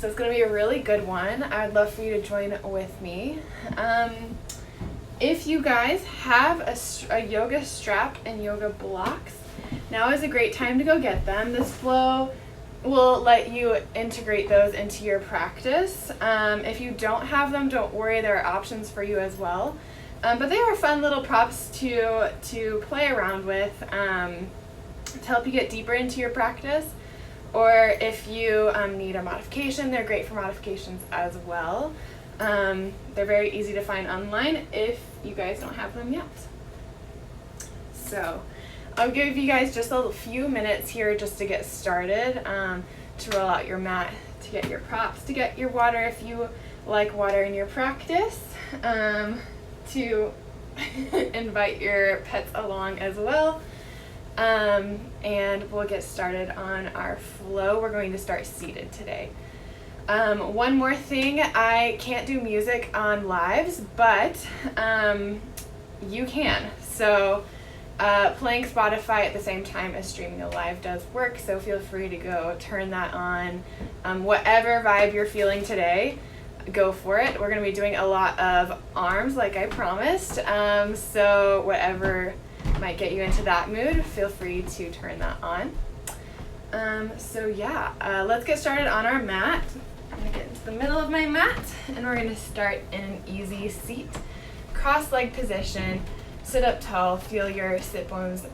So it's going to be a really good one. I'd love for you to join with me. If you guys have a yoga strap and yoga blocks, now is a great time to go get them. This flow will let you integrate those into your practice. If you don't have them, don't worry, there are options for you as well. But they are fun little props to play around with to help you get deeper into your practice. Or if you need a modification, they're great for modifications as well. They're very easy to find online if you guys don't have them yet. So I'll give you guys just a few minutes here just to get started, to roll out your mat, to get your props, to get your water if you like water in your practice, to invite your pets along as well. And we'll get started on our flow. We're going to start seated today. One more thing, I can't do music on lives, but you can. So playing Spotify at the same time as streaming a live does work, so feel free to go turn that on. Whatever vibe you're feeling today, go for it. We're going to be doing a lot of arms like I promised, so whatever might get you into that mood, feel free to turn that on. Let's get started on our mat. I'm going to get into the middle of my mat, and we're going to start in an easy seat, cross-leg position. Sit up tall, feel your sit bones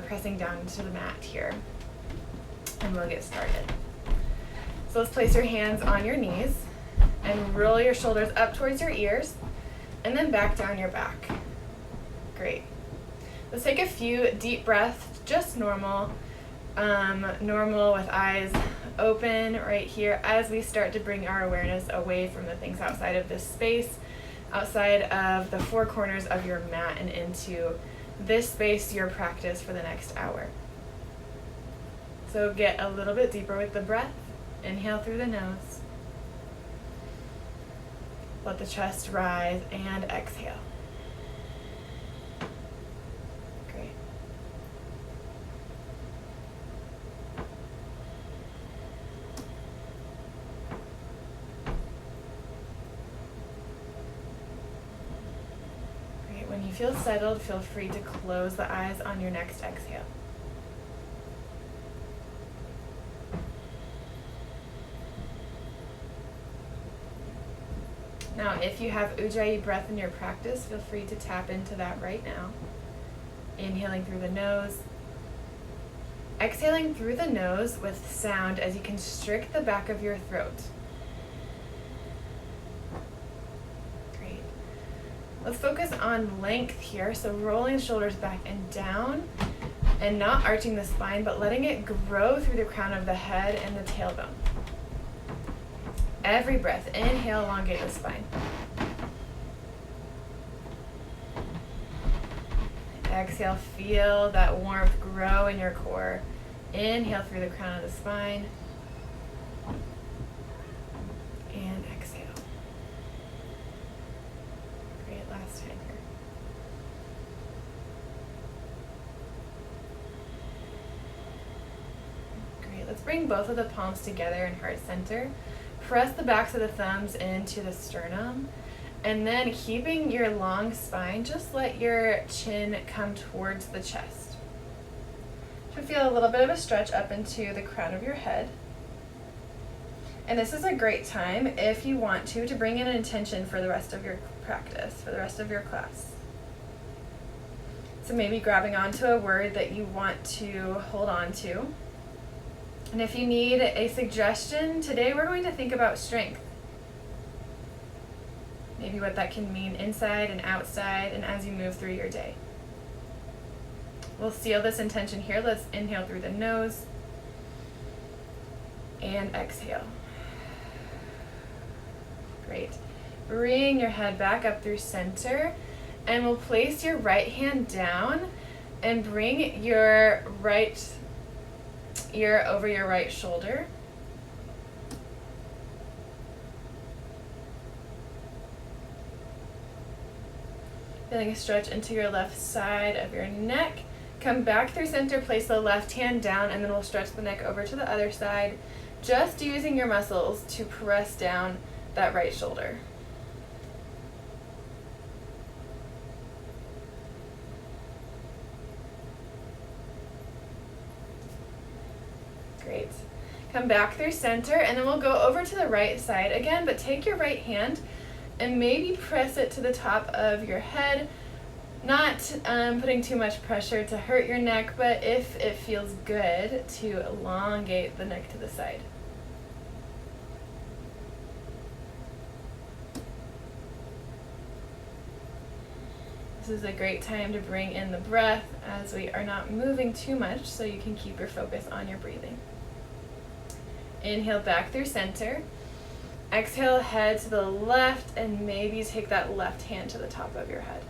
pressing down into the mat here, and we'll get started. So let's place your hands on your knees and roll your shoulders up towards your ears and then back down your back. Great. Let's take a few deep breaths, just normal with eyes open right here as we start to bring our awareness away from the things outside of this space, outside of the four corners of your mat, and into this space, your practice for the next hour. So get a little bit deeper with the breath. Inhale through the nose. Let the chest rise and exhale. Great. When you feel settled, feel free to close the eyes on your next exhale. Now, if you have Ujjayi breath in your practice, feel free to tap into that right now. Inhaling through the nose. Exhaling through the nose with sound as you constrict the back of your throat. Let's focus on length here, so rolling the shoulders back and down and not arching the spine, but letting it grow through the crown of the head and the tailbone. Every breath, inhale, elongate the spine. Exhale, feel that warmth grow in your core. Inhale through the crown of the spine. And exhale. Last time here. Great. Let's bring both of the palms together in heart center. Press the backs of the thumbs into the sternum. And then keeping your long spine, just let your chin come towards the chest. Should feel a little bit of a stretch up into the crown of your head. And this is a great time, if you want to bring in an intention for the rest of your practice, for the rest of your class. So maybe grabbing onto a word that you want to hold on to. And if you need a suggestion, today we're going to think about strength. Maybe what that can mean inside and outside and as you move through your day. We'll seal this intention here. Let's inhale through the nose and exhale. Great. Bring your head back up through center, and we'll place your right hand down and bring your right ear over your right shoulder. Feeling a stretch into your left side of your neck. Come back through center, place the left hand down, and then we'll stretch the neck over to the other side. just using your muscles to press down that right shoulder. Great. Come back through center, and then we'll go over to the right side again, but take your right hand and maybe press it to the top of your head, not putting too much pressure to hurt your neck, but if it feels good, to elongate the neck to the side. This is a great time to bring in the breath as we are not moving too much, so you can keep your focus on your breathing. Inhale back through center. Exhale, head to the left, and maybe take that left hand to the top of your head.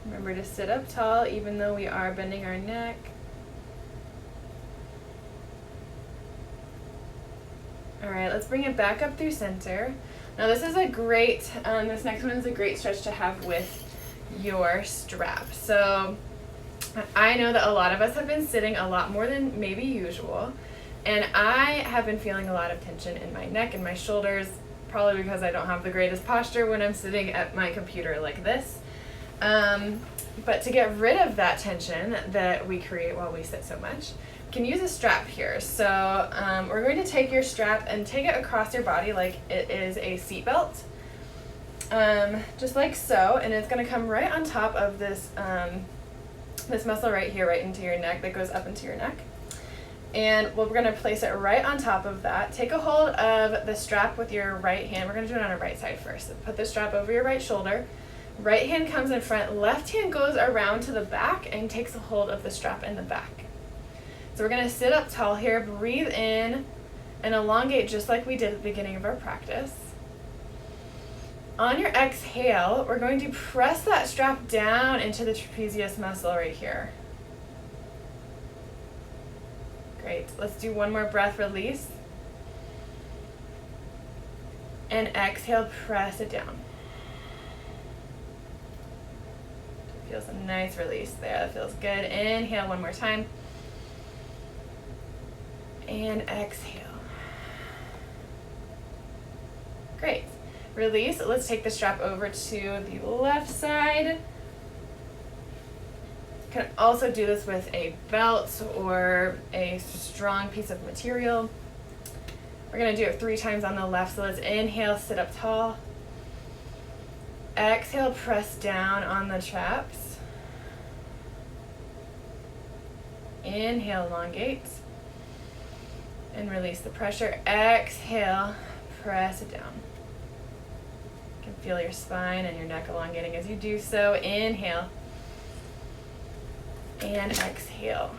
Remember to sit up tall even though we are bending our neck. All right, let's bring it back up through center. Now this is a great, this next one is a great stretch to have with your strap. So I know that a lot of us have been sitting a lot more than maybe usual, and I have been feeling a lot of tension in my neck and my shoulders, probably because I don't have the greatest posture when I'm sitting at my computer like this. But to get rid of that tension that we create while we sit so much, you can use a strap here. So we're going to take your strap and take it across your body like it is a seat belt, just like so, and it's going to come right on top of this this muscle right here, right into your neck, that goes up into your neck. And we're going to place it right on top of that. Take a hold of the strap with your right hand. We're going to do it on our right side first. So put the strap over your right shoulder. Right hand comes in front, left hand goes around to the back and takes a hold of the strap in the back. So we're going to sit up tall here, breathe in, and elongate just like we did at the beginning of our practice. On your exhale, we're going to press that strap down into the trapezius muscle right here. Great. Let's do one more breath, release. And exhale, press it down. Feels a nice release there. That feels good. Inhale one more time. And exhale. Great. Release. Let's take the strap over to the left side. You can also do this with a belt or a strong piece of material. We're going to do it 3 times on the left. So let's inhale, sit up tall. Exhale, press down on the traps. Inhale, elongate. And release the pressure. Exhale, press it down. You can feel your spine and your neck elongating as you do so. Inhale. And exhale.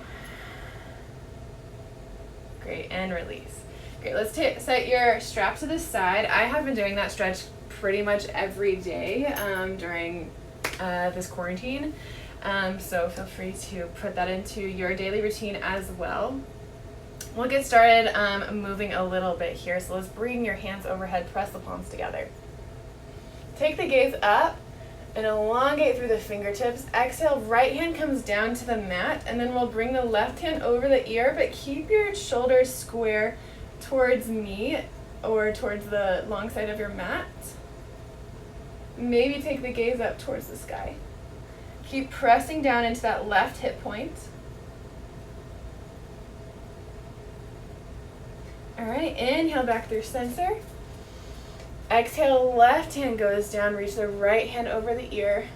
Great, and release. Great, let's set your strap to the side. I have been doing that stretch pretty much every day during this quarantine. So feel free to put that into your daily routine as well. We'll get started moving a little bit here. So let's bring your hands overhead, press the palms together. Take the gaze up and elongate through the fingertips. Exhale, right hand comes down to the mat, and then we'll bring the left hand over the ear, but keep your shoulders square towards me or towards the long side of your mat. Maybe take the gaze up towards the sky. Keep pressing down into that left hip point. All right, inhale back through center. Exhale, left hand goes down, reach the right hand over the ear.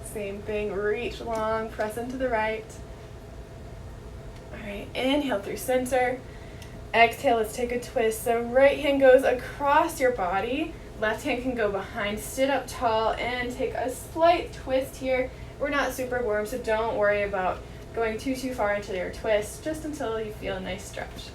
Same thing, reach long, press into the right. All right, inhale through center. Exhale, let's take a twist. So right hand goes across your body. Left hand can go behind. Sit up tall and take a slight twist here. We're not super warm, so don't worry about going too far into your twist, just until you feel a nice stretch.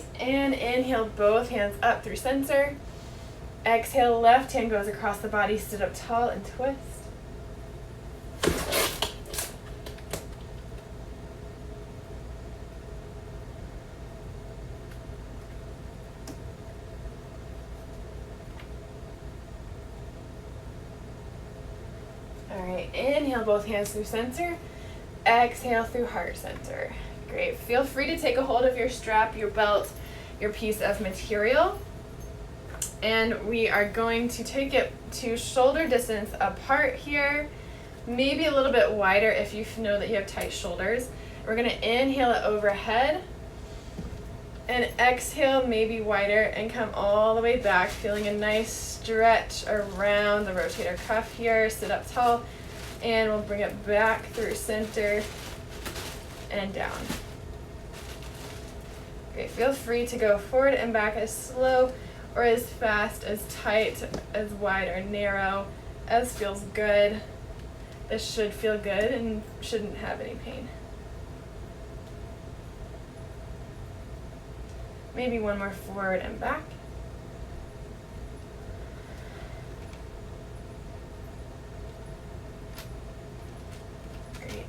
right, and inhale, both hands up through center. Exhale, left hand goes across the body, sit up tall and twist. All right, inhale, both hands through center. Exhale through heart center. Great. Feel free to take a hold of your strap, your belt, your piece of material. And we are going to take it to shoulder distance apart here, maybe a little bit wider if you know that you have tight shoulders. We're going to inhale it overhead and exhale maybe wider and come all the way back, feeling a nice stretch around the rotator cuff here. Sit up tall, and we'll bring it back through center and down. Great. Feel free to go forward and back as slow or as fast, as tight, as wide or narrow, as feels good. This should feel good and shouldn't have any pain. Maybe one more forward and back. Great.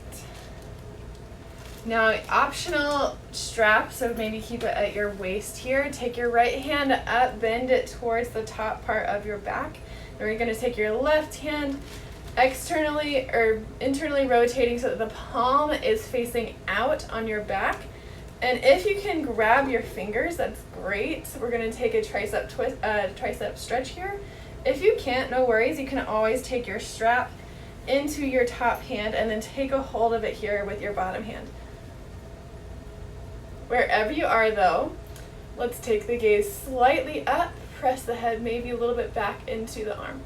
Now, optional strap, so maybe keep it at your waist here. Take your right hand up, bend it towards the top part of your back. Then we're going to take your left hand externally or internally rotating so that the palm is facing out on your back. And if you can grab your fingers, that's great. So we're going to take a tricep twist, tricep stretch here. If you can't, no worries. You can always take your strap into your top hand and then take a hold of it here with your bottom hand. Wherever you are though, let's take the gaze slightly up, press the head maybe a little bit back into the arm.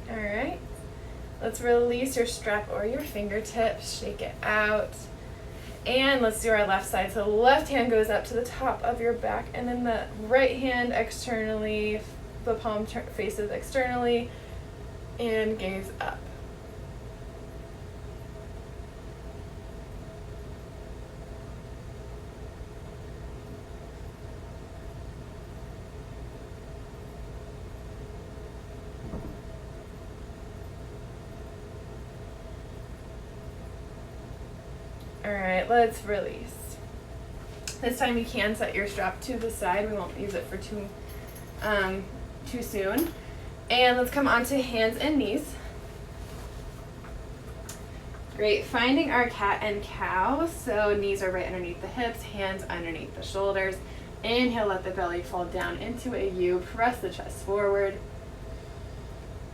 Alright, let's release your strap or your fingertips, shake it out. And let's do our left side. So the left hand goes up to the top of your back, and then the right hand externally, the palm faces externally, and gaze up. All right, let's release. This time you can set your strap to the side. We won't use it for too soon. And let's come onto hands and knees. Great, finding our cat and cow. So knees are right underneath the hips, hands underneath the shoulders. Inhale, let the belly fall down into a U. Press the chest forward.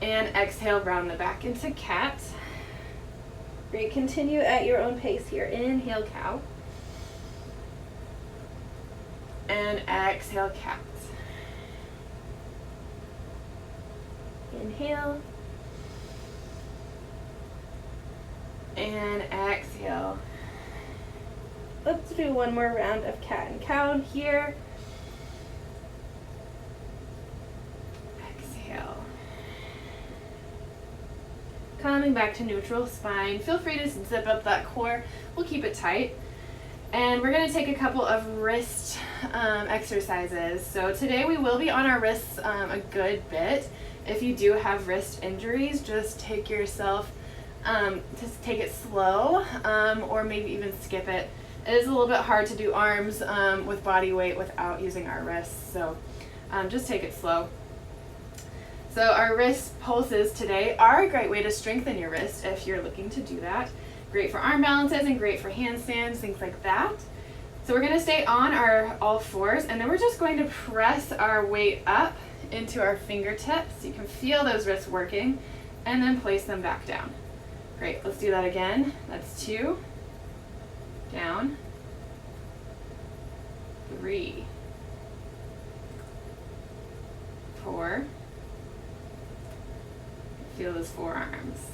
And exhale, round the back into cat. Great, continue at your own pace here. Inhale, cow. And exhale, cat. Inhale. And exhale. Let's do one more round of cat and cow here. Exhale. Coming back to neutral spine. Feel free to zip up that core. We'll keep it tight. And we're going to take a couple of wrist exercises. So today we will be on our wrists a good bit. If you do have wrist injuries, just take yourself, just take it slow, or maybe even skip it. It is a little bit hard to do arms with body weight without using our wrists. So just take it slow. So our wrist pulses today are a great way to strengthen your wrist if you're looking to do that. Great for arm balances and great for handstands, things like that. So we're going to stay on our all fours, and then we're just going to press our weight up into our fingertips. You can feel those wrists working, and then place them back down. Great, let's do that again. That's 2, down, 3, 4, feel those forearms.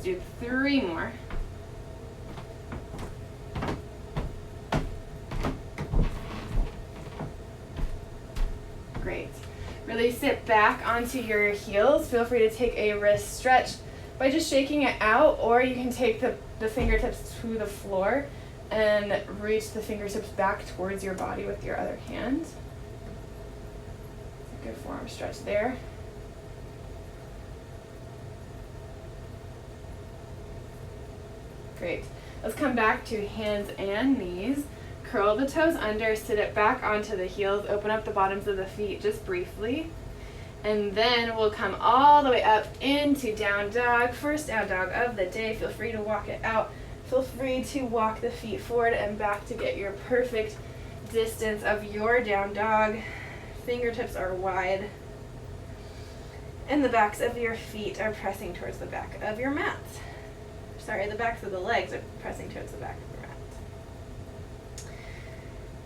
do 3 more. Great. Really sit back onto your heels. Feel free to take a wrist stretch by just shaking it out, or you can take the fingertips to the floor and reach the fingertips back towards your body with your other hand. Good forearm stretch there. Great. Let's come back to hands and knees. Curl the toes under, sit it back onto the heels, open up the bottoms of the feet just briefly. And then we'll come all the way up into down dog. First down dog of the day. Feel free to walk it out. Feel free to walk the feet forward and back to get your perfect distance of your down dog. Fingertips are wide. And the backs of your feet are pressing towards the back of your mat. Sorry, the backs of the legs are pressing towards the back of your mat.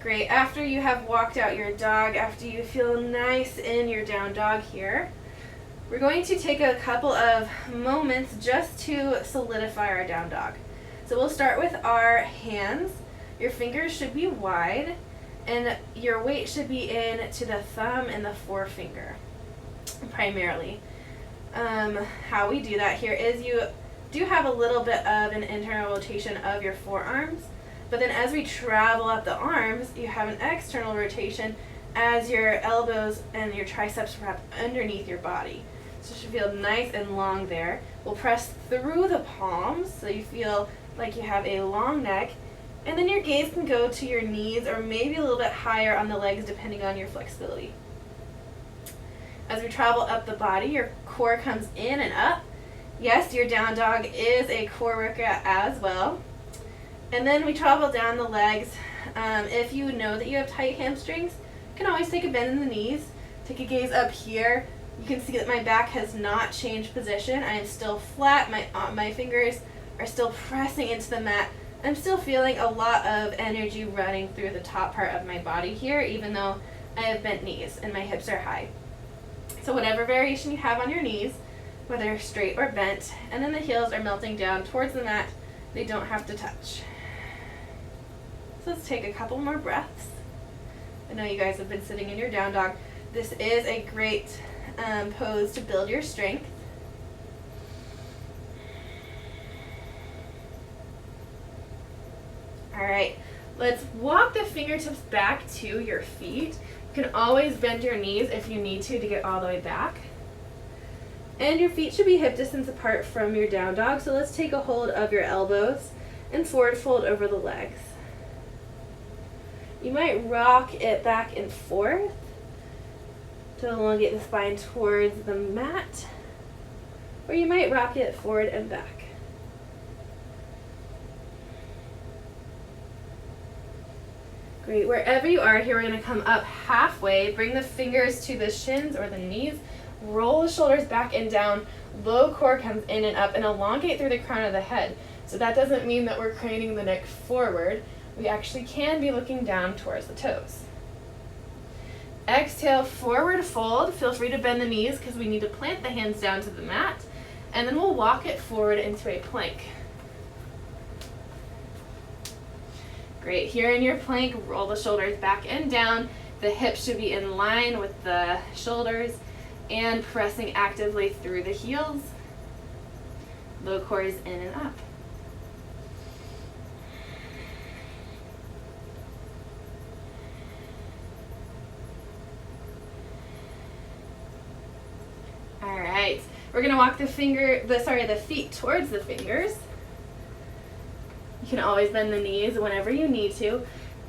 Great. After you have walked out your dog, after you feel nice in your down dog here, we're going to take a couple of moments just to solidify our down dog. So we'll start with our hands. Your fingers should be wide, and your weight should be in to the thumb and the forefinger, primarily. How we do that here is you do have a little bit of an internal rotation of your forearms, but then as we travel up the arms, you have an external rotation as your elbows and your triceps wrap underneath your body. So it should feel nice and long there. We'll press through the palms so you feel like you have a long neck, and then your gaze can go to your knees or maybe a little bit higher on the legs depending on your flexibility. As we travel up the body, your core comes in and up. Yes, your down dog is a core workout as well. And then we travel down the legs. If you know that you have tight hamstrings, you can always take a bend in the knees. Take a gaze up here. You can see that my back has not changed position. I am still flat. My fingers are still pressing into the mat. I'm still feeling a lot of energy running through the top part of my body here, even though I have bent knees and my hips are high. So whatever variation you have on your knees, whether straight or bent, and then the heels are melting down towards the mat. They don't have to touch. So let's take a couple more breaths. I know you guys have been sitting in your down dog. This is a great pose to build your strength. All right, let's walk the fingertips back to your feet. You can always bend your knees if you need to get all the way back. And your feet should be hip distance apart from your down dog. So let's take a hold of your elbows and forward fold over the legs. You might rock it back and forth to elongate the spine towards the mat, or you might rock it forward and back. Great. Wherever you are here, we're going to come up halfway, bring the fingers to the shins or the knees, roll the shoulders back and down, low core comes in and up, and elongate through the crown of the head. So that doesn't mean that we're craning the neck forward. We actually can be looking down towards the toes. Exhale, forward fold. Feel free to bend the knees because we need to plant the hands down to the mat, and then we'll walk it forward into a plank. Great. Here in your plank, roll the shoulders back and down. The hips should be in line with the shoulders and pressing actively through the heels. Low core is in and up. All right. We're going to walk the feet towards the fingers. You can always bend the knees whenever you need to.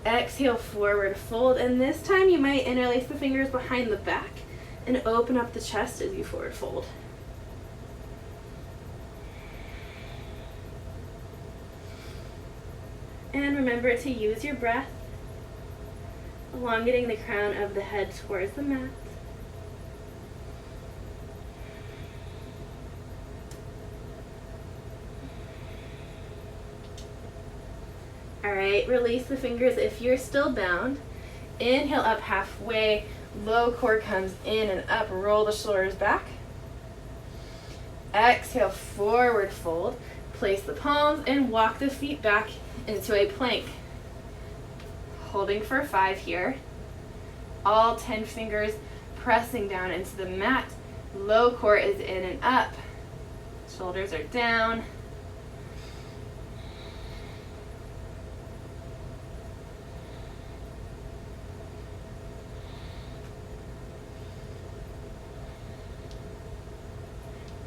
Exhale, forward fold, and this time you might interlace the fingers behind the back and open up the chest as you forward fold. And remember to use your breath, elongating the crown of the head towards the mat. All right, release the fingers if you're still bound. Inhale up halfway, low core comes in and up, roll the shoulders back. Exhale, forward fold. Place the palms and walk the feet back into a plank. Holding for 5 here. All 10 fingers pressing down into the mat. Low core is in and up. Shoulders are down.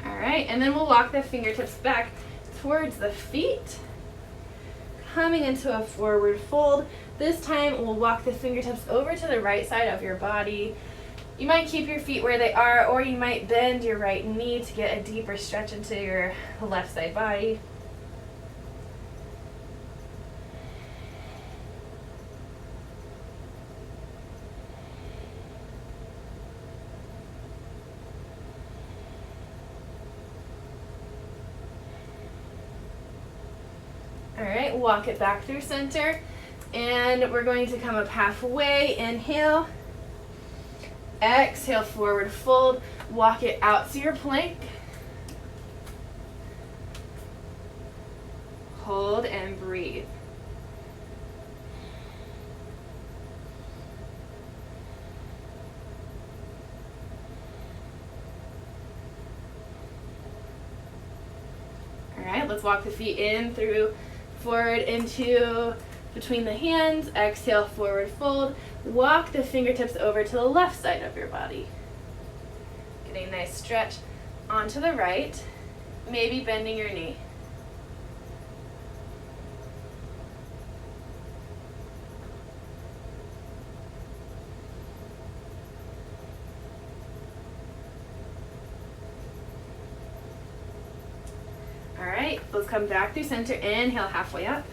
All right, and then we'll walk the fingertips back towards the feet. Coming into a forward fold. This time we'll walk the fingertips over to the right side of your body. You might keep your feet where they are, or you might bend your right knee to get a deeper stretch into your left side body. All right, walk it back through center. And we're going to come up halfway. Inhale. Exhale, forward fold. Walk it out to your plank. Hold and breathe. All right, let's walk the feet in through, forward into between the hands. Exhale, forward fold. Walk the fingertips over to the left side of your body. Getting a nice stretch onto the right, maybe bending your knee. All right, let's come back through center. Inhale, halfway up.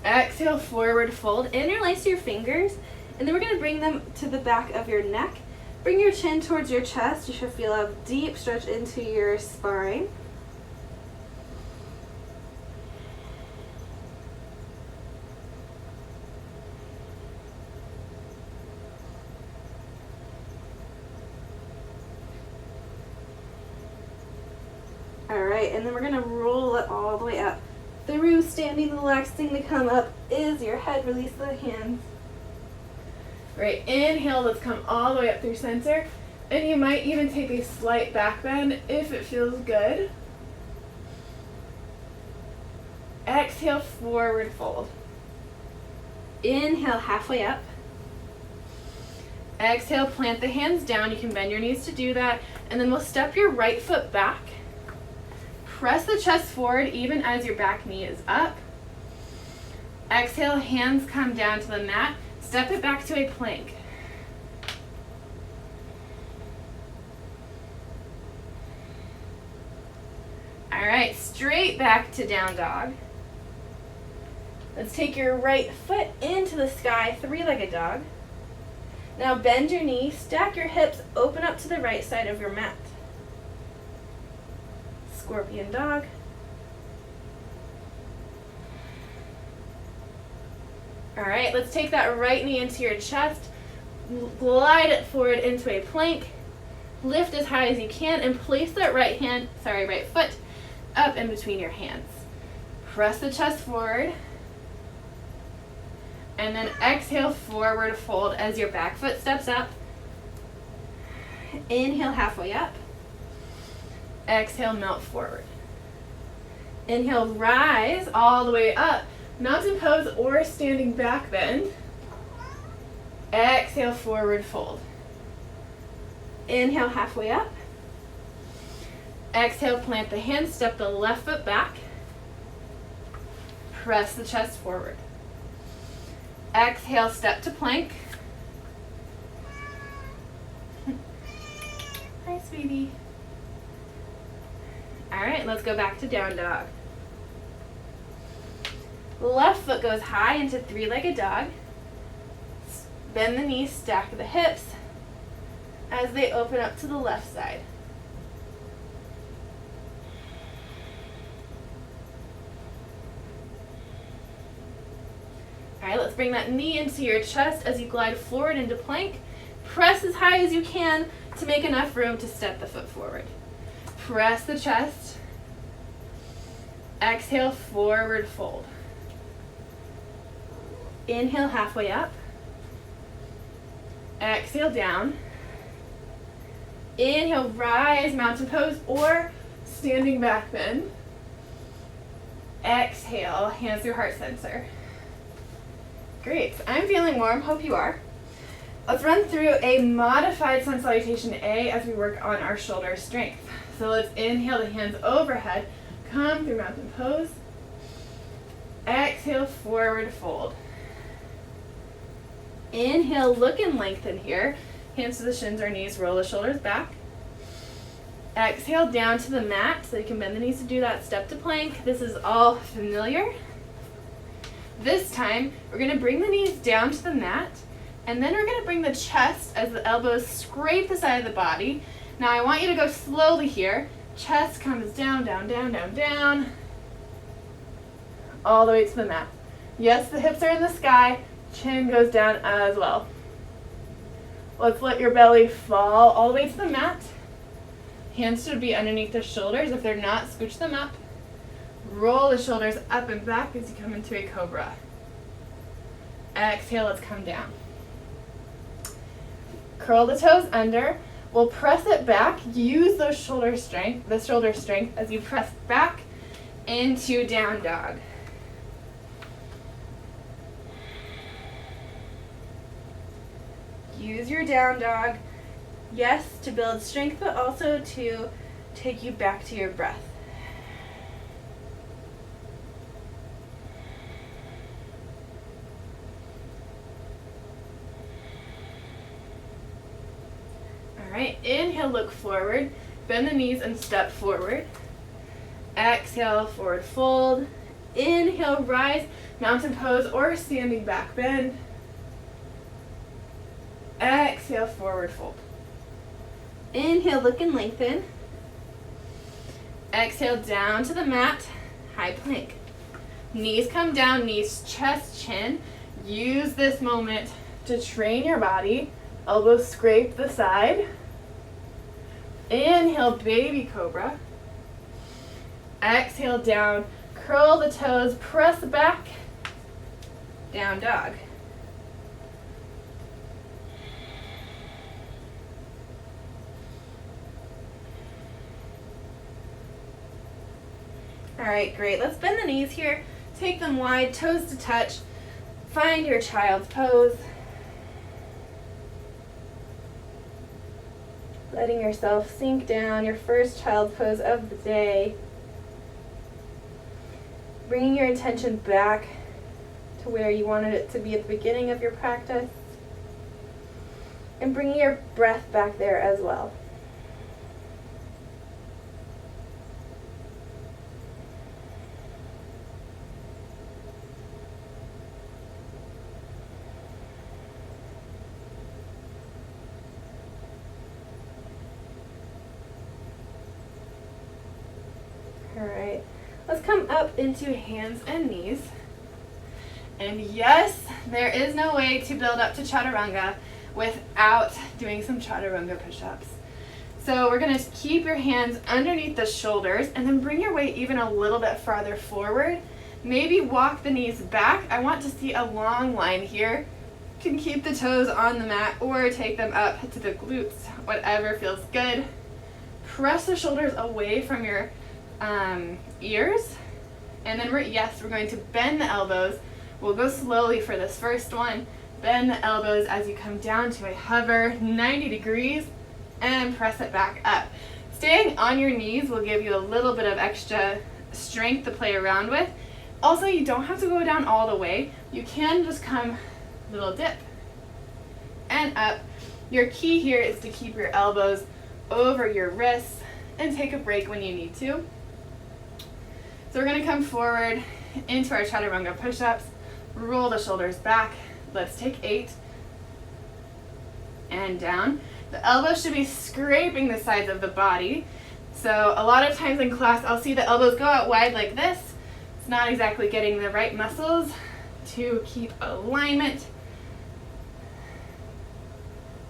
Exhale, forward fold. Interlace your fingers, and then we're going to bring them to the back of your neck. Bring your chin towards your chest. You should feel a deep stretch into your spine. All right, and then we're going to roll it all the way up. Through standing, the last thing to come up is your head. Release the hands. Great. Inhale, let's come all the way up through center. And you might even take a slight back bend if it feels good. Exhale, forward fold. Inhale, halfway up. Exhale, plant the hands down. You can bend your knees to do that. And then we'll step your right foot back. Press the chest forward even as your back knee is up. Exhale, hands come down to the mat. Step it back to a plank. All right, straight back to down dog. Let's take your right foot into the sky, three-legged dog. Now bend your knee, stack your hips, open up to the right side of your mat. Scorpion dog. All right, let's take that right knee into your chest, glide it forward into a plank, lift as high as you can, and place that right foot up in between your hands. Press the chest forward, and then exhale, forward fold as your back foot steps up. Inhale, halfway up. Exhale, melt forward. Inhale, rise all the way up. Mountain pose or standing back bend. Exhale, forward fold. Inhale, halfway up. Exhale, plant the hands, step the left foot back. Press the chest forward. Exhale, step to plank. Hi, sweetie. All right, let's go back to down dog. Left foot goes high into three-legged dog. Bend the knees, stack the hips as they open up to the left side. All right, let's bring that knee into your chest as you glide forward into plank. Press as high as you can to make enough room to step the foot forward. Press the chest. Exhale, forward fold. Inhale, halfway up. Exhale, down. Inhale, rise, mountain pose or standing back bend. Exhale, hands through heart sensor. Great, I'm feeling warm, hope you are. Let's run through a modified sun salutation A as we work on our shoulder strength. So let's inhale the hands overhead, come through mountain pose. Exhale, forward fold. Inhale, look and lengthen here. Hands to the shins or knees, roll the shoulders back. Exhale, down to the mat, so you can bend the knees to do that step to plank. This is all familiar. This time, we're gonna bring the knees down to the mat, and then we're gonna bring the chest as the elbows scrape the side of the body. Now I want you to go slowly here. Chest comes down, down, down, down, down, all the way to the mat. Yes, the hips are in the sky, chin goes down as well. Let's let your belly fall all the way to the mat. Hands should be underneath the shoulders. If they're not, scooch them up. Roll the shoulders up and back as you come into a cobra. Exhale, let's come down. Curl the toes under. We'll press it back. Use those shoulder strength, the shoulder strength as you press back into down dog. Use your down dog, yes, to build strength, but also to take you back to your breath. All right, inhale, look forward, bend the knees and step forward. Exhale, forward fold. Inhale, rise, mountain pose or standing back bend. Exhale, forward fold. Inhale, look and lengthen. Exhale, down to the mat, high plank. Knees come down, knees, chest, chin. Use this moment to train your body. Elbows scrape the side. Inhale, baby cobra. Exhale, down, curl the toes, press back, down dog. All right, great. Let's bend the knees here. Take them wide, toes to touch. Find your child's pose. Letting yourself sink down, your first child's pose of the day. Bringing your attention back to where you wanted it to be at the beginning of your practice. And bringing your breath back there as well. All right, let's come up into hands and knees. And yes, there is no way to build up to chaturanga without doing some chaturanga push-ups. So we're gonna keep your hands underneath the shoulders and then bring your weight even a little bit farther forward. Maybe walk the knees back. I want to see a long line here. You can keep the toes on the mat or take them up to the glutes, whatever feels good. Press the shoulders away from your ears, and then we're going to bend the elbows. We'll go slowly for this first one. Bend the elbows as you come down to a hover 90 degrees and press it back up. Staying on your knees will give you a little bit of extra strength to play around with. Also, you don't have to go down all the way. You can just come little dip and up. Your key here is to keep your elbows over your wrists and take a break when you need to. So we're going to come forward into our chaturanga push-ups, roll the shoulders back. Let's take 8 and down. The elbows should be scraping the sides of the body. So a lot of times in class, I'll see the elbows go out wide like this. It's not exactly getting the right muscles to keep alignment.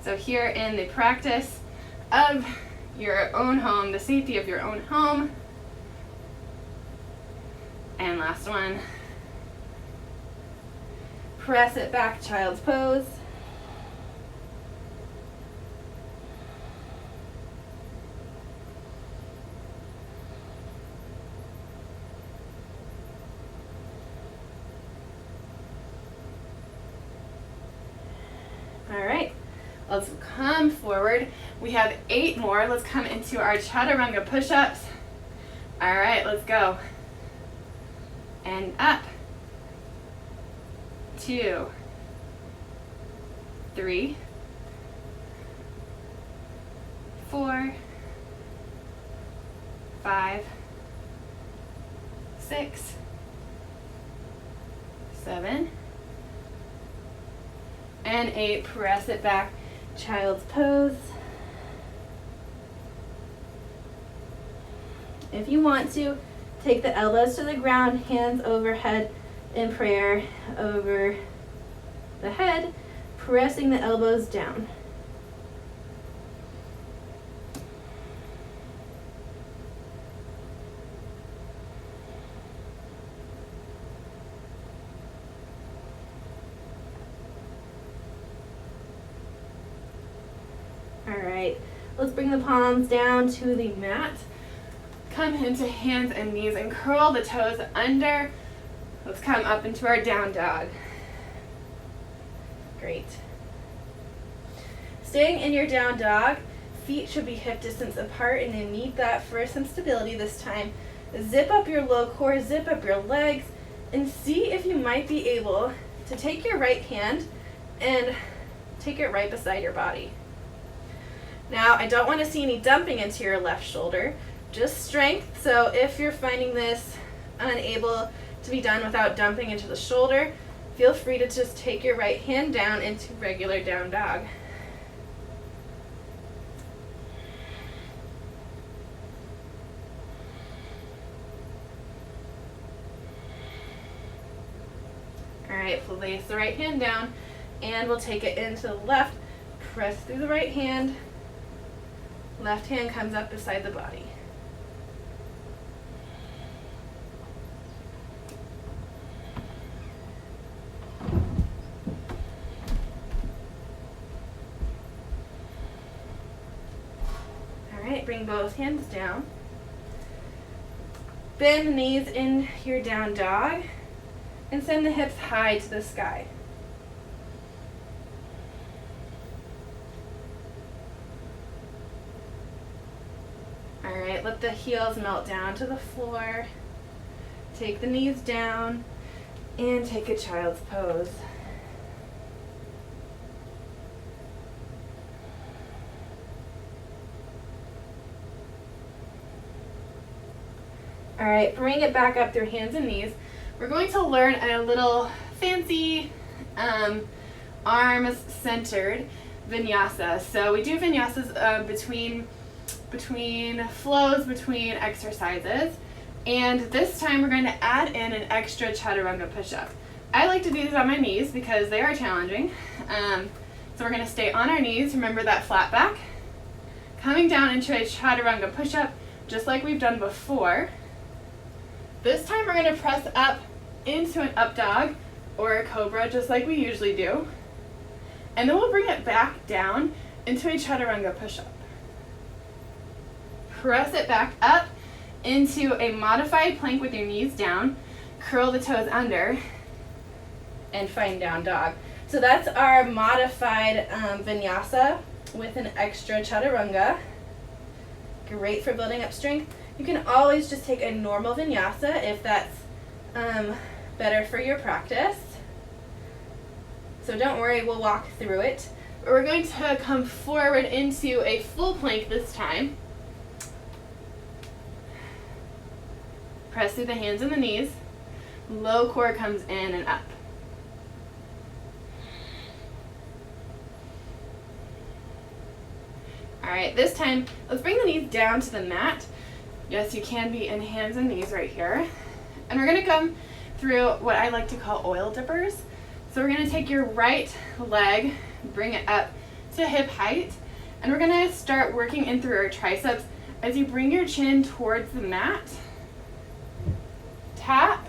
So here in the practice of your own home, the safety of your own home. And last one. Press it back, child's pose. All right, let's come forward. We have 8 more. Let's come into our chaturanga push-ups. All right, let's go. And up. 2, 3, 4, 5, 6, 7, and 8. Press it back, child's pose. If you want to, take the elbows to the ground, hands overhead in prayer over the head, pressing the elbows down. All right, let's bring the palms down to the mat. Come into hands and knees and curl the toes under. Let's come up into our down dog. Great. Staying in your down dog, feet should be hip distance apart, and you need that for some stability this time. Zip up your low core, zip up your legs, and see if you might be able to take your right hand and take it right beside your body. Now, I don't want to see any dumping into your left shoulder, just strength. So if you're finding this unable to be done without dumping into the shoulder, feel free to just take your right hand down into regular down dog. All right, place the right hand down, and we'll take it into the left. Press through the right hand. Left hand comes up beside the body. Bring both hands down. Bend the knees in your down dog and send the hips high to the sky. All right, let the heels melt down to the floor. Take the knees down and take a child's pose. All right, bring it back up through hands and knees. We're going to learn a little fancy arms centered vinyasa. So we do vinyasas between flows, between exercises. And this time we're going to add in an extra chaturanga push-up. I like to do these on my knees because they are challenging. So we're going to stay on our knees. Remember that flat back. Coming down into a chaturanga push-up, just like we've done before. This time we're going to press up into an up dog or a cobra, just like we usually do. And then we'll bring it back down into a chaturanga push-up. Press it back up into a modified plank with your knees down. Curl the toes under and find down dog. So that's our modified vinyasa with an extra chaturanga. Great for building up strength. You can always just take a normal vinyasa if that's better for your practice. So don't worry, we'll walk through it. But we're going to come forward into a full plank this time. Press through the hands and the knees. Low core comes in and up. All right, this time, let's bring the knees down to the mat. Yes, you can be in hands and knees right here. And we're gonna come through what I like to call oil dippers. So we're gonna take your right leg, bring it up to hip height, And we're gonna start working in through our triceps as you bring your chin towards the mat. Tap,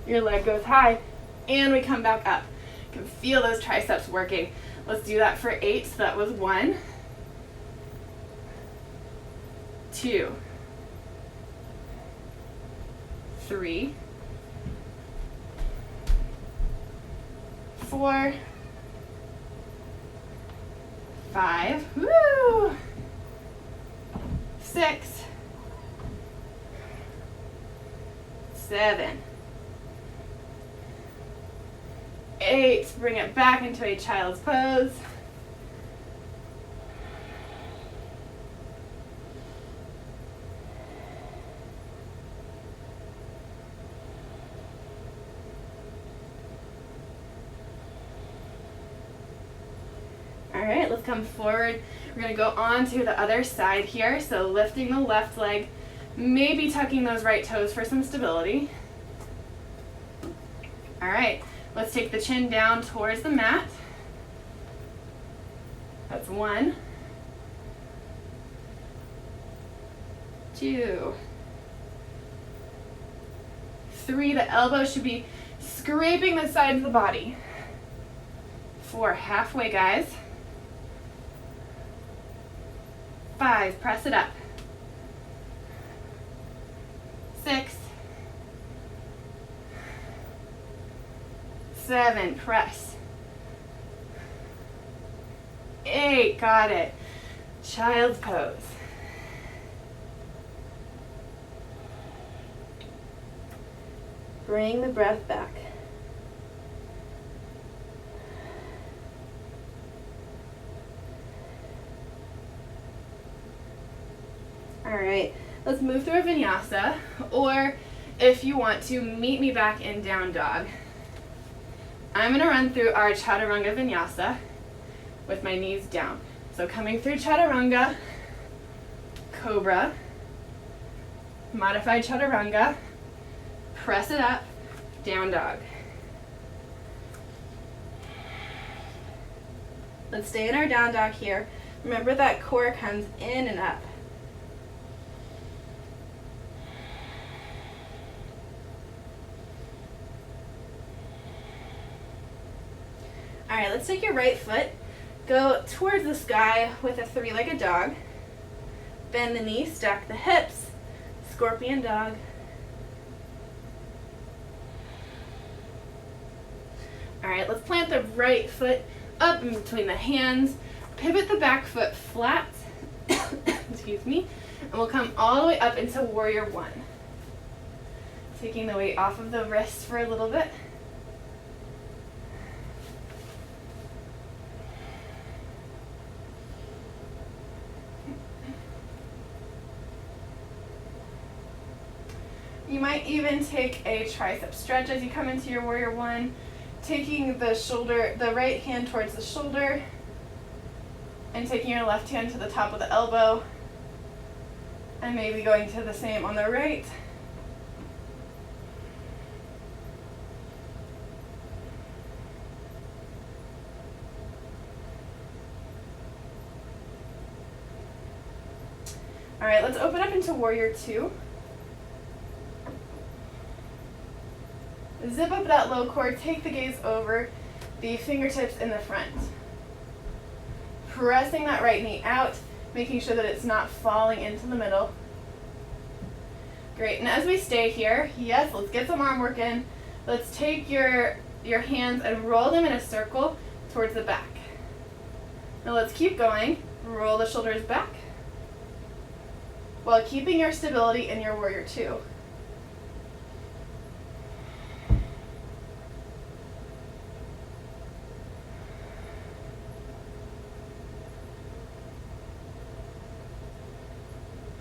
your leg goes high, and we come back up. You can feel those triceps working. Let's do that for 8. So that was 1, 2, 3, 4, 5, woo, 6, 7, 8, bring it back into a child's pose. 'Alright, let's come forward. We're going to go on to the other side here. So lifting the left leg, maybe tucking those right toes for some stability. Alright, let's take the chin down towards the mat. That's 1, 2, 3. The elbow should be scraping the sides of the body. 4, halfway, guys. 5, press it up. 6, 7, press. 8, got it. Child's pose. Bring the breath back. All right, let's move through a vinyasa, or if you want to, meet me back in down dog. I'm gonna run through our chaturanga vinyasa with my knees down. So coming through chaturanga, cobra, modified chaturanga, press it up, down dog. Let's stay in our down dog here. Remember that core comes in and up. All right, let's take your right foot, go towards the sky with a 3-legged dog. Bend the knee, stack the hips, scorpion dog. All right, let's plant the right foot up in between the hands, pivot the back foot flat, excuse me, and we'll come all the way up into warrior 1. Taking the weight off of the wrists for a little bit. You might even take a tricep stretch as you come into your warrior 1, taking the right hand towards the shoulder and taking your left hand to the top of the elbow, and maybe going to the same on the right. All right, let's open up into warrior 2. Zip up that low core, take the gaze over, the fingertips in the front. Pressing that right knee out, making sure that it's not falling into the middle. Great, and as we stay here, yes, let's get some arm work in. Let's take your hands and roll them in a circle towards the back. Now let's keep going. Roll the shoulders back while keeping your stability in your warrior 2.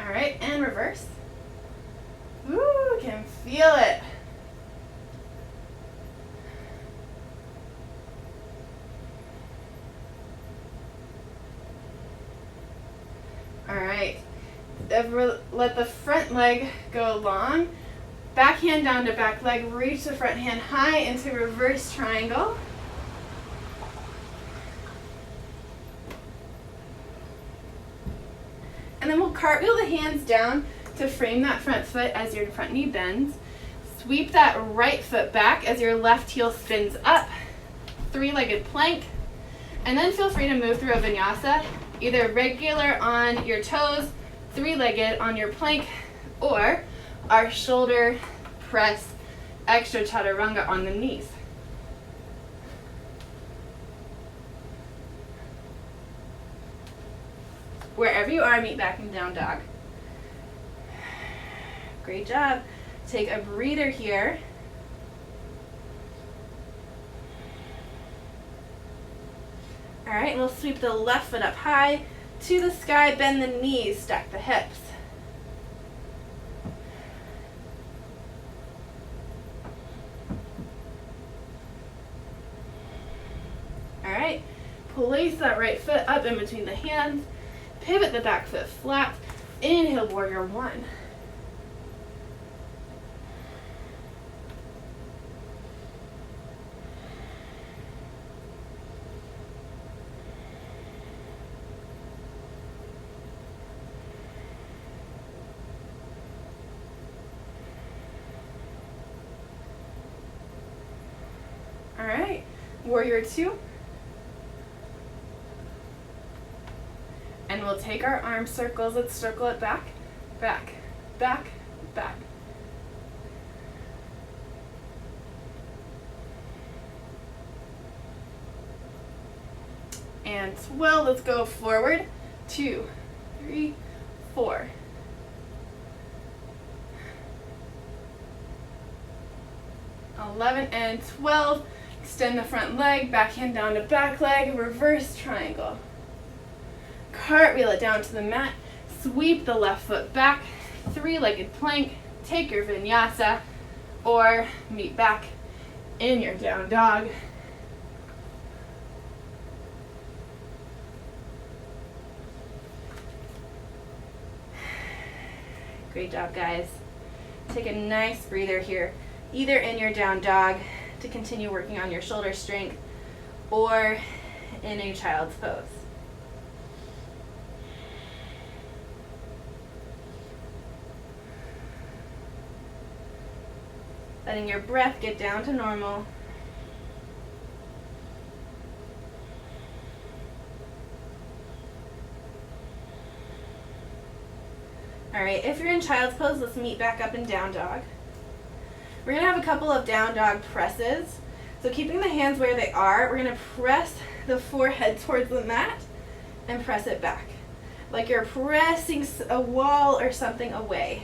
All right, and reverse. Ooh, can feel it. All right, let the front leg go long. Back hand down to back leg, reach the front hand high into reverse triangle. cartwheel the hands down to frame that front foot as your front knee bends. Sweep that right foot back as your left heel spins up. Three-legged plank. And then feel free to move through a vinyasa, either regular on your toes, three-legged on your plank, or our shoulder press extra chaturanga on the knees. Wherever you are, meet back in down dog. Great job. Take a breather here. All right, and we'll sweep the left foot up high to the sky, bend the knees, stack the hips. All right, place that right foot up in between the hands, pivot the back foot flat, inhale, warrior one. All right, warrior two. And we'll take our arm circles. Let's circle it back, back, back, back. And swell, let's go forward. 2, 3, 4. $11 and 12. Extend the front leg, back hand down to back leg, reverse triangle. Cartwheel it down to the mat, sweep the left foot back, three-legged plank, take your vinyasa, or meet back in your down dog. Great job, guys. Take a nice breather here, either in your down dog to continue working on your shoulder strength or in a child's pose. Letting your breath get down to normal. All right, if you're in child's pose, let's meet back up in down dog. We're gonna have a couple of down dog presses. So keeping the hands where they are, we're gonna press the forehead towards the mat and press it back. Like you're pressing a wall or something away.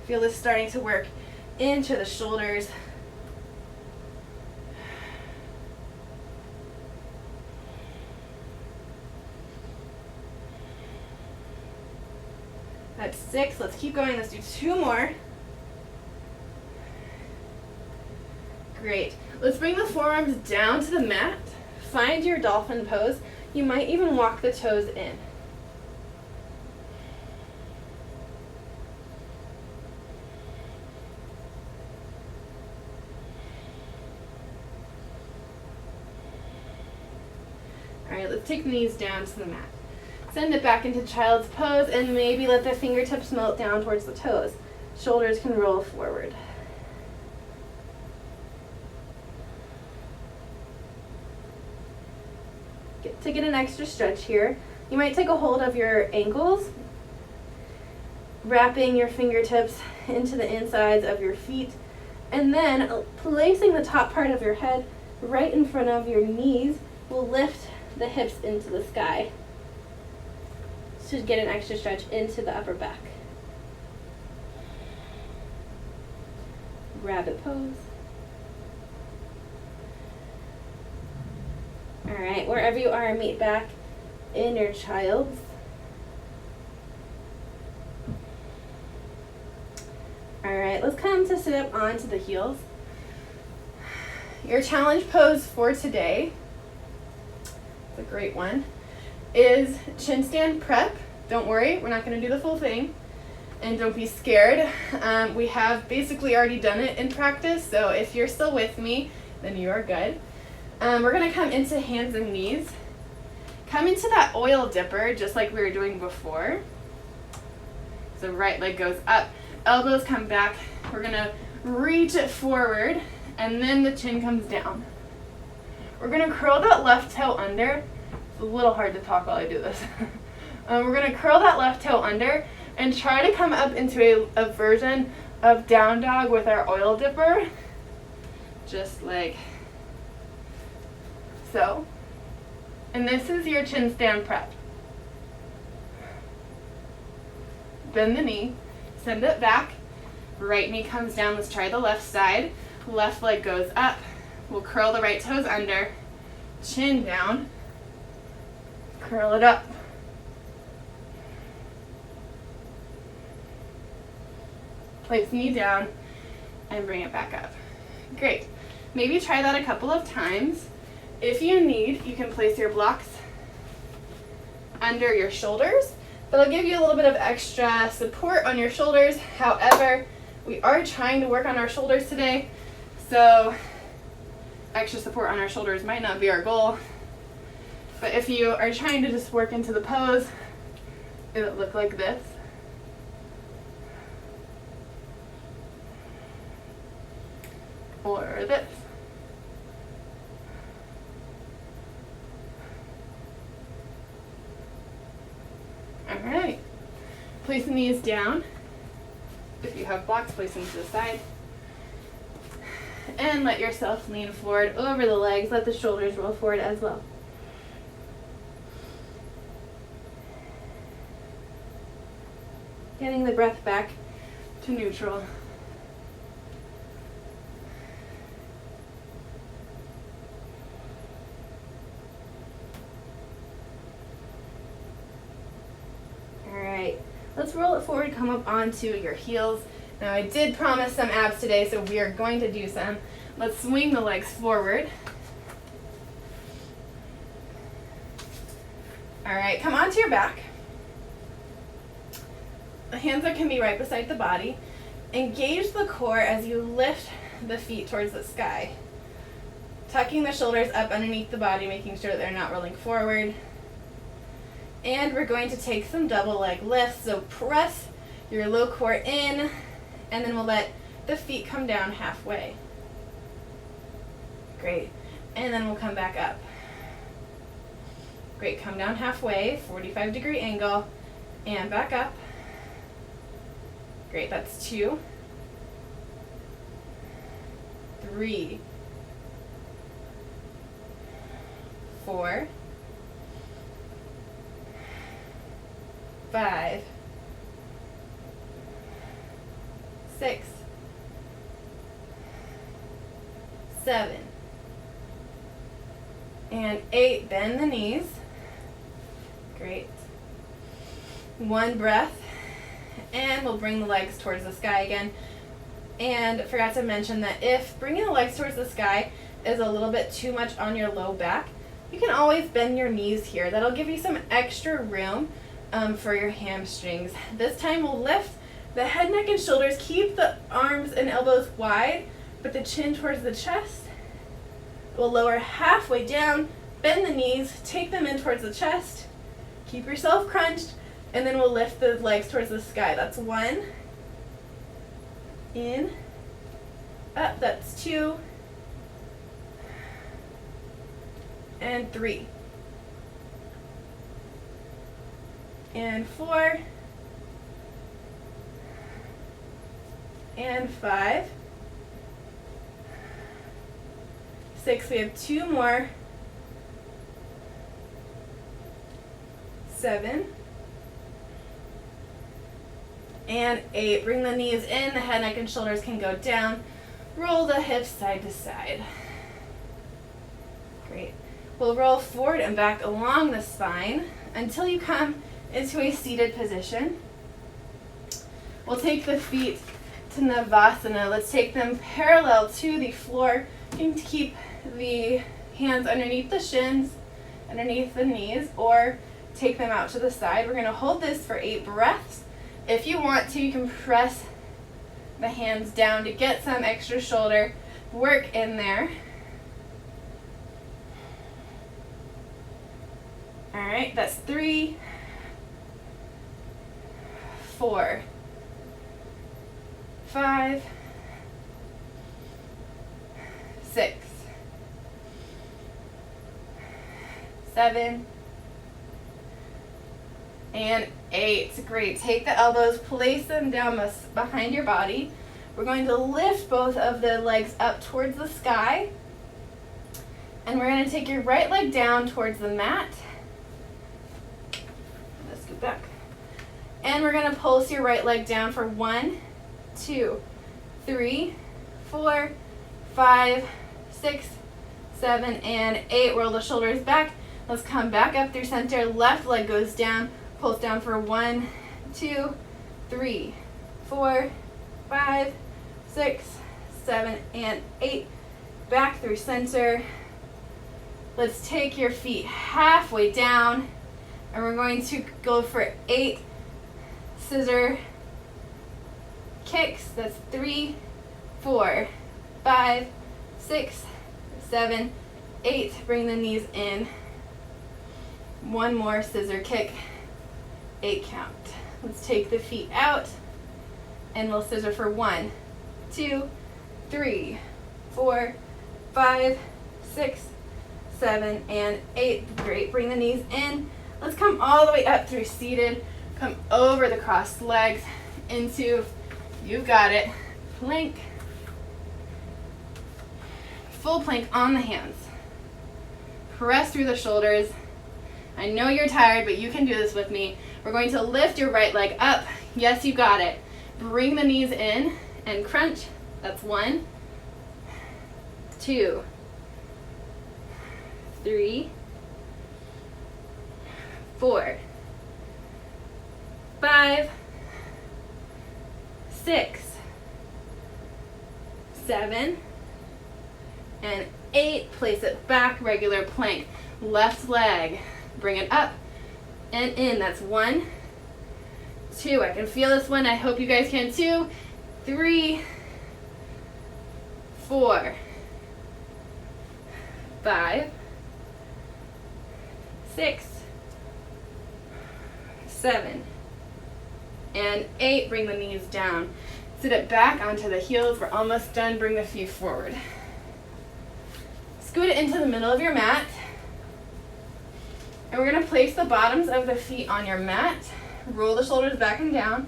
Feel this starting to work into the shoulders. That's 6. Let's keep going. Let's do 2 more. Great. Let's bring the forearms down to the mat. Find your dolphin pose. You might even walk the toes in. All right, let's take the knees down to the mat. Send it back into child's pose and maybe let the fingertips melt down towards the toes. Shoulders can roll forward. To get an extra stretch here, you might take a hold of your ankles, wrapping your fingertips into the insides of your feet, and then placing the top part of your head right in front of your knees will lift the hips into the sky to get an extra stretch into the upper back. Rabbit pose. All right, wherever you are, meet back in your child's. All right, let's come to sit up onto the heels. Your challenge pose for today, it's a great one, is chin stand prep. Don't worry, we're not going to do the full thing. And don't be scared. We have basically already done it in practice, so if you're still with me, then you are good. We're going to come into hands and knees. Come into that oil dipper, just like we were doing before. So right leg goes up, elbows come back. We're gonna reach it forward, and then the chin comes down. We're gonna curl that left toe under. It's a little hard to talk while I do this. We're gonna curl that left toe under and try to come up into a version of down dog with our oil dipper. Just like so. And this is your chin stand prep. Bend the knee, send it back. Right knee comes down. Let's try the left side. Left leg goes up. We'll curl the right toes under. Chin down. Curl it up. Place knee down and bring it back up. Great. Maybe try that a couple of times. If you need, you can place your blocks under your shoulders. That'll give you a little bit of extra support on your shoulders. However, we are trying to work on our shoulders today, so extra support on our shoulders might not be our goal. But if you are trying to just work into the pose, it'll look like this. Or this. All right. Place the knees down. If you have blocks, place them to the side. And let yourself lean forward over the legs. Let the shoulders roll forward as well. Getting the breath back to neutral. Let's roll it forward, come up onto your heels. Now I did promise some abs today, so we are going to do some. Let's swing the legs forward. All right, come onto your back. The hands can be right beside the body. Engage the core as you lift the feet towards the sky. Tucking the shoulders up underneath the body, making sure they're not rolling forward. And we're going to take some double leg lifts. So press your low core in, and then we'll let the feet come down halfway. Great. And then we'll come back up. Great. Come down halfway, 45-degree angle, and back up. Great. That's 2, 3, 4, 5, 6, 7, and 8. Bend the knees. Great. 1 breath, and we'll bring the legs towards the sky again. And forgot to mention that if bringing the legs towards the sky is a little bit too much on your low back, you can always bend your knees here. That'll give you some extra room for your hamstrings. This time we'll lift the head, neck, and shoulders. Keep the arms and elbows wide, but the chin towards the chest. We'll lower halfway down, bend the knees, take them in towards the chest. Keep yourself crunched, and then we'll lift the legs towards the sky. That's 1. In. Up. That's 2. And 3. And 4. And 5. 6. We have 2 more. 7. And 8. Bring the knees in, the head, neck, and shoulders can go down. Roll the hips side to side. Great. We'll roll forward and back along the spine until you come into a seated position. We'll take the feet to Navasana. Let's take them parallel to the floor. You can keep the hands underneath the shins, underneath the knees, or take them out to the side. We're going to hold this for 8 breaths. If you want to, you can press the hands down to get some extra shoulder work in there. All right, that's 3, 4, 5, 6, 7, and 8. Great. Take the elbows, place them down behind your body. We're going to lift both of the legs up towards the sky. And we're going to take your right leg down towards the mat. Let's go back. And we're going to pulse your right leg down for 1, 2, 3, 4, 5, 6, 7, and 8. Roll the shoulders back. Let's come back up through center. Left leg goes down. Pulse down for 1, 2, 3, 4, 5, 6, 7, and 8. Back through center. Let's take your feet halfway down, and we're going to go for 8 scissor kicks. That's 3, 4, 5, 6, 7, 8. Bring the knees in. One more scissor kick. 8 count. Let's take the feet out, and we'll scissor for 1, 2, 3, 4, 5, 6, 7, and 8. Great. Bring the knees in. Let's come all the way up through seated. Come over the crossed legs into, you got it, plank. Full plank on the hands. Press through the shoulders. I know you're tired, but you can do this with me. We're going to lift your right leg up. Yes, you got it. Bring the knees in and crunch. That's 1, 2, 3, 4, 5, 6, 7, and 8. Place it back, regular plank. Left leg, bring it up and in. That's 1, 2. I can feel this one. I hope you guys can too. 3, 4, 5, 6, 7, and 8. Bring the knees down. Sit it back onto the heels. We're almost done. Bring the feet forward. Scoot it into the middle of your mat. And we're going to place the bottoms of the feet on your mat. Roll the shoulders back and down.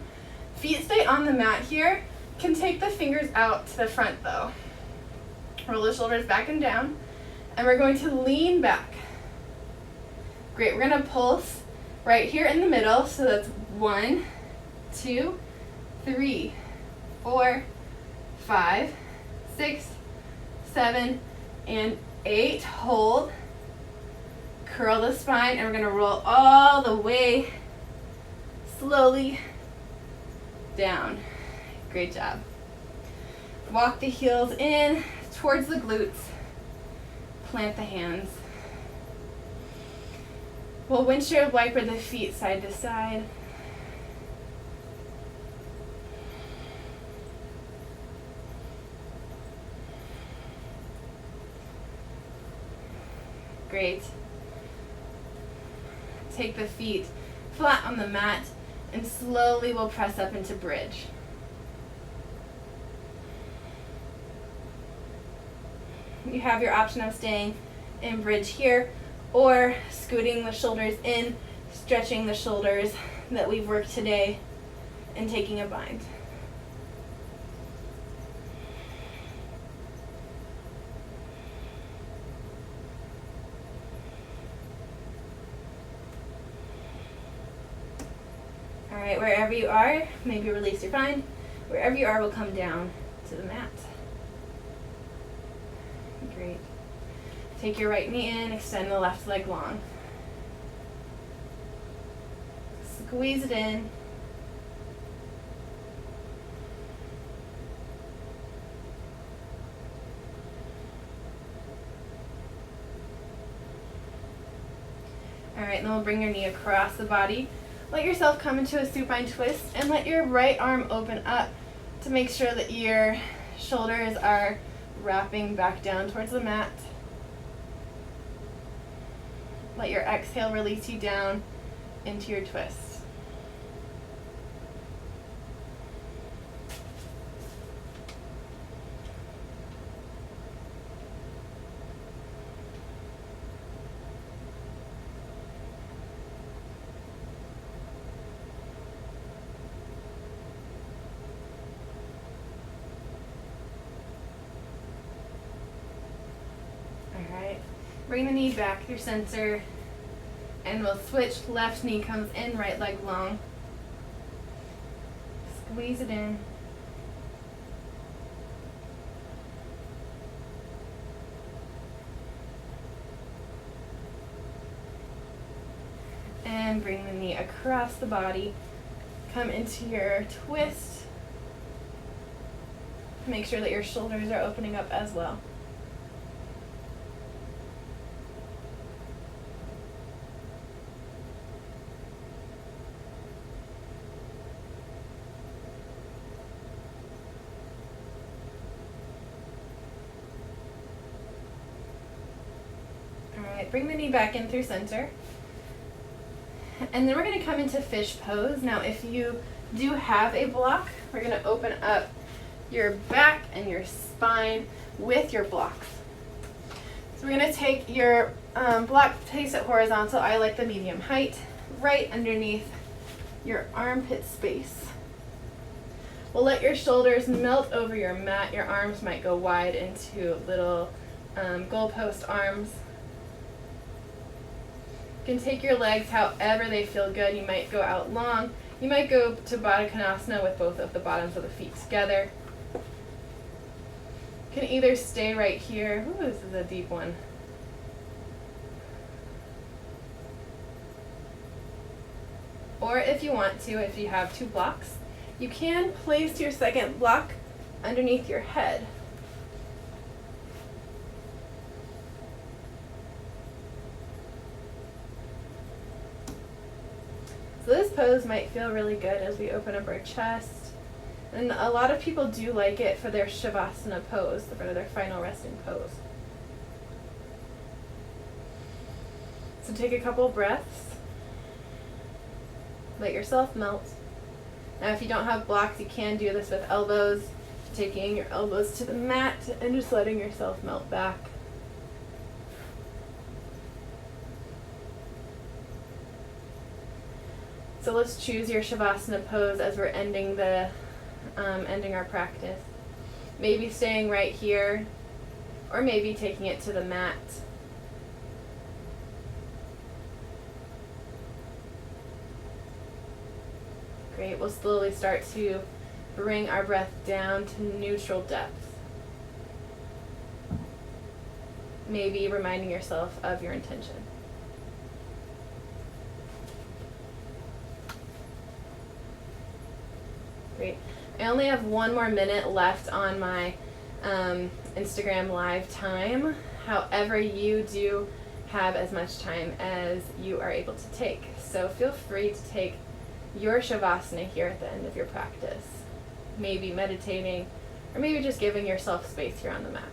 Feet stay on the mat here. Can take the fingers out to the front though. Roll the shoulders back and down. And we're going to lean back. Great. We're going to pulse right here in the middle. So that's 1, 2, 3, 4, 5, 6, 7, and 8. Hold. Curl the spine, and we're going to roll all the way slowly down. Great job. Walk the heels in towards the glutes. Plant the hands. We'll windshield wiper the feet side to side. Great. Take the feet flat on the mat, and slowly we'll press up into bridge. You have your option of staying in bridge here or scooting the shoulders in, stretching the shoulders that we've worked today, and taking a bind. All right, wherever you are, maybe release your bind. Wherever you are, we'll come down to the mat. Great. Take your right knee in, extend the left leg long. Squeeze it in. All right, then we'll bring your knee across the body. Let yourself come into a supine twist and let your right arm open up to make sure that your shoulders are wrapping back down towards the mat. Let your exhale release you down into your twist. Alright, bring the knee back through center, and we'll switch. Left knee comes in, right leg long. Squeeze it in. And bring the knee across the body. Come into your twist. Make sure that your shoulders are opening up as well. Alright, bring the knee back in through center. And then we're going to come into fish pose. Now if you do have a block, we're going to open up your back and your spine with your blocks. So we're going to take your block, place it horizontal. I like the medium height, right underneath your armpit space. We'll let your shoulders melt over your mat. Your arms might go wide into little goalpost arms. You can take your legs however they feel good. You might go out long. You might go to Baddha Konasana with both of the bottoms of the feet together. You can either stay right here. Ooh, this is a deep one. Or if you want to, if you have two blocks, you can place your second block underneath your head. So this pose might feel really good as we open up our chest. And a lot of people do like it for their Shavasana pose, for their final resting pose. So take a couple breaths. Let yourself melt. Now if you don't have blocks, you can do this with elbows. Taking your elbows to the mat and just letting yourself melt back. So let's choose your Shavasana pose as we're ending our practice. Maybe staying right here, or maybe taking it to the mat. Great, we'll slowly start to bring our breath down to neutral depth. Maybe reminding yourself of your intention. Great. I only have 1 more minute left on my Instagram live time. However, you do have as much time as you are able to take. So feel free to take your Shavasana here at the end of your practice. Maybe meditating, or maybe just giving yourself space here on the mat.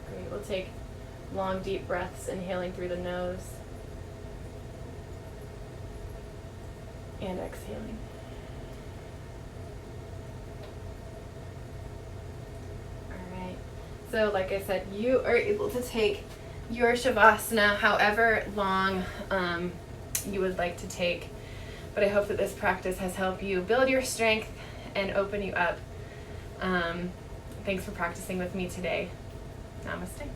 Great. We'll take long, deep breaths, inhaling through the nose. And exhaling. Alright, so like I said, you are able to take your Shavasana however long you would like to take. But I hope that this practice has helped you build your strength and open you up. Thanks for practicing with me today. Namaste.